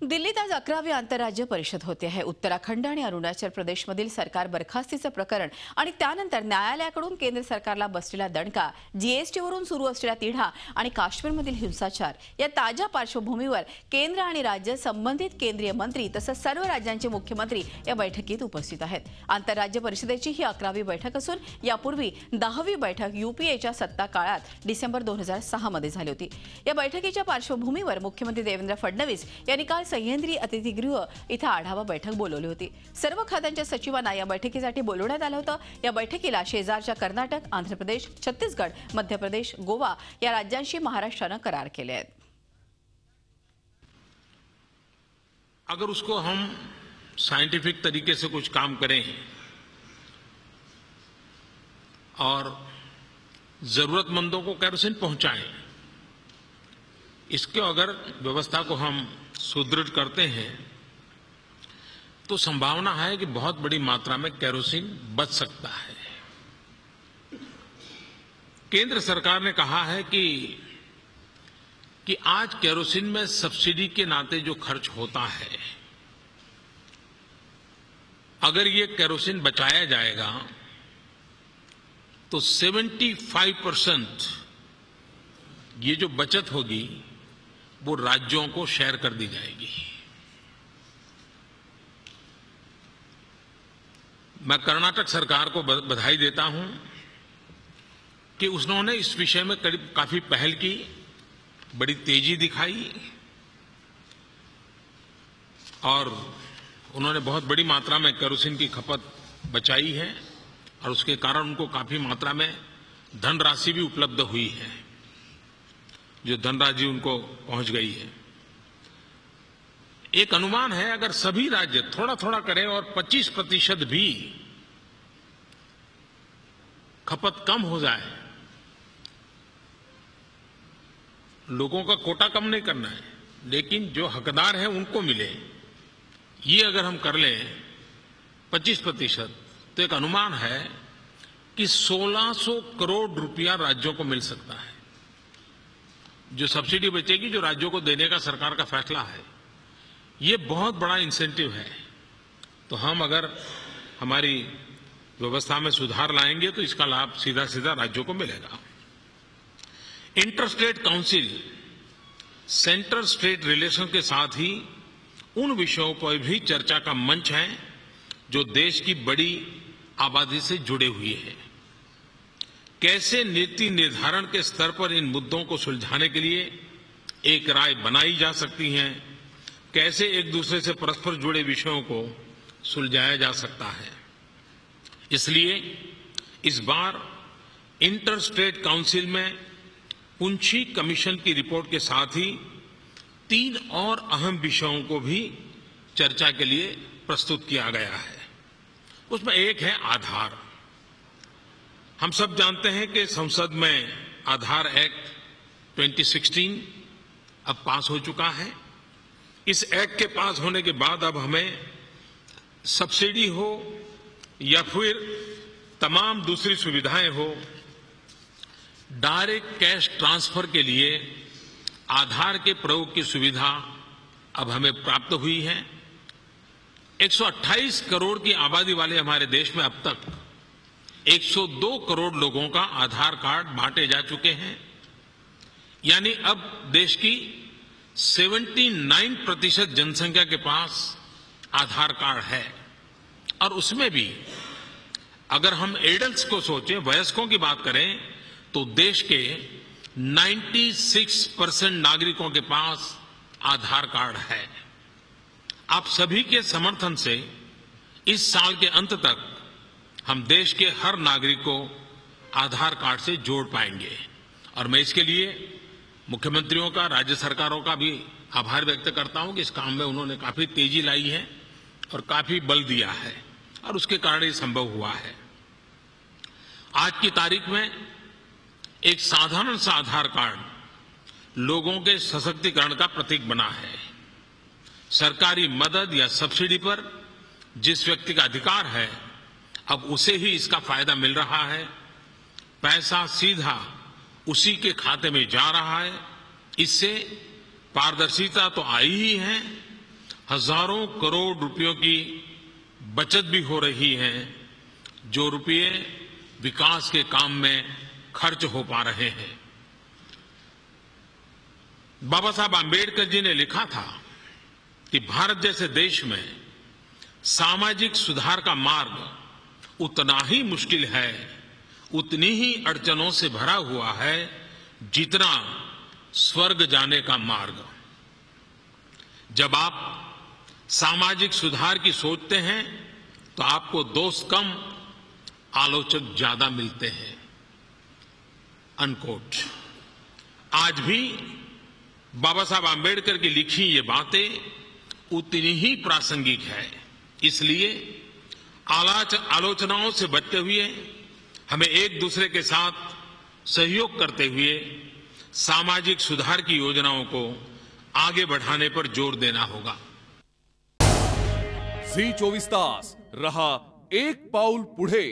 दिल्लीत आज 11वी आंतरराज्य परिषद होते आहे। उत्तराखंड आणि अरुणाचल प्रदेशमधील सरकार बरखास्तीचे प्रकरण आणि त्यानंतर न्यायालयाकडून केंद्र सरकारला बसलेला दणका, जीएसटीवरून सुरू असलेला तिढा आणि काश्मीरमधील हिंसाचार या ताज्या पार्श्वभूमीवर केंद्र आणि राज्य संबंधित केंद्रीय मंत्री तसंच सर्व राज्यांचे मुख्यमंत्री या बैठकीत उपस्थित आहेत। आंतरराज्य परिषदेची ही 11वी बैठक असून यापूर्वी 10वी बैठक यूपीएच्या सत्ता काळात डिसेंबर 2006 मध्ये झाली होती। या बैठकीच्या पार्श्वभूमीवर मुख्यमंत्री देवेंद्र फडणवीस यांनी काल सह्याद्री अतिथीगृह इथं आढावा बैठक बोलावली होती। सर्व खात्यांच्या सचिवांना या बैठकीसाठी बोलवण्यात आलं होतं। या बैठकीला शेजारच्या कर्नाटक, आंध्र प्रदेश, छत्तीसगड, मध्य प्रदेश, गोवा या राज्यांशी महाराष्ट्रानं करार केले आहेत। अगर उसको हम साइंटिफिक तरीके से कुछ काम करें और जरूरतमंदों को केरोसिन पहुंचाएं, इसके अगर व्यवस्था को हम सुदृढ़ करते हैं तो संभावना है कि बहुत बड़ी मात्रा में केरोसिन बच सकता है। केंद्र सरकार ने कहा है कि आज केरोसिन में सब्सिडी के नाते जो खर्च होता है, अगर ये केरोसिन बचाया जाएगा तो 75% ये जो बचत होगी वो राज्यों को शेयर कर दी जाएगी। मैं कर्नाटक सरकार को बधाई देता हूं कि उन्होंने इस विषय में काफी पहल की, बड़ी तेजी दिखाई और उन्होंने बहुत बड़ी मात्रा में केरोसिन की खपत बचाई है और उसके कारण उनको काफी मात्रा में धनराशि भी उपलब्ध हुई है, जो धनराशि उनको पहुंच गई है। एक अनुमान है, अगर सभी राज्य थोड़ा थोड़ा करें और 25% भी खपत कम हो जाए, लोगों का कोटा कम नहीं करना है, लेकिन जो हकदार हैं उनको मिले, ये अगर हम कर लें 25%, तो एक अनुमान है कि 1600 करोड़ रुपया राज्यों को मिल सकता है। जो सब्सिडी बचेगी, जो राज्यों को देने का सरकार का फैसला है, ये बहुत बड़ा इंसेंटिव है। तो हम अगर हमारी व्यवस्था में सुधार लाएंगे तो इसका लाभ सीधा सीधा राज्यों को मिलेगा। Inter state council centre state relation के साथ ही उन विषयों पर भी चर्चा का मंच है जो देश की बड़ी आबादी से जुड़े हुए हैं। कैसे नीति निर्धारण के स्तर पर इन मुद्दों को सुलझाने के लिए एक राय बनाई जा सकती है, कैसे एक दूसरे से परस्पर जुड़े विषयों को सुलझाया जा सकता है। इसलिए इस बार इंटर स्टेट काउंसिल में पुंछी कमीशन की रिपोर्ट के साथ ही 3 और अहम विषयों को भी चर्चा के लिए प्रस्तुत किया गया है। उसमें एक है आधार। हम सब जानते हैं कि संसद में आधार एक्ट 2016 अब पास हो चुका है। इस एक्ट के पास होने के बाद अब हमें सब्सिडी हो या फिर तमाम दूसरी सुविधाएं हो, डायरेक्ट कैश ट्रांसफर के लिए आधार के प्रयोग की सुविधा अब हमें प्राप्त हुई है। 128 करोड़ की आबादी वाले हमारे देश में अब तक 102 करोड़ लोगों का आधार कार्ड बांटे जा चुके हैं। यानी अब देश की 79% जनसंख्या के पास आधार कार्ड है। और उसमें भी अगर हम एडल्ट्स को सोचें, वयस्कों की बात करें, तो देश के 96% नागरिकों के पास आधार कार्ड है। आप सभी के समर्थन से इस साल के अंत तक हम देश के हर नागरिक को आधार कार्ड से जोड़ पाएंगे। और मैं इसके लिए मुख्यमंत्रियों का, राज्य सरकारों का भी आभार व्यक्त करता हूं कि इस काम में उन्होंने काफी तेजी लाई है और काफी बल दिया है और उसके कारण ये संभव हुआ है। आज की तारीख में एक साधारण सा आधार कार्ड लोगों के सशक्तिकरण का प्रतीक बना है। सरकारी मदद या सब्सिडी पर जिस व्यक्ति का अधिकार है, अब उसे ही इसका फायदा मिल रहा है। पैसा सीधा उसी के खाते में जा रहा है। इससे पारदर्शिता तो आई ही है, हजारों करोड़ रुपयों की बचत भी हो रही है, जो रुपये विकास के काम में खर्च हो पा रहे हैं। बाबा साहब आम्बेडकर जी ने लिखा था कि भारत जैसे देश में सामाजिक सुधार का मार्ग उतना ही मुश्किल है, उतनी ही अड़चनों से भरा हुआ है जितना स्वर्ग जाने का मार्ग। जब आप सामाजिक सुधार की सोचते हैं तो आपको दोस्त कम, आलोचक ज्यादा मिलते हैं। अनकोट। आज भी बाबा साहब आम्बेडकर की लिखी ये बातें उतनी ही प्रासंगिक है। इसलिए आलोचनाओं से बचते हुए हमें एक दूसरे के साथ सहयोग करते हुए सामाजिक सुधार की योजनाओं को आगे बढ़ाने पर जोर देना होगा। झी 24 तास रहा एक पाऊल पुढे।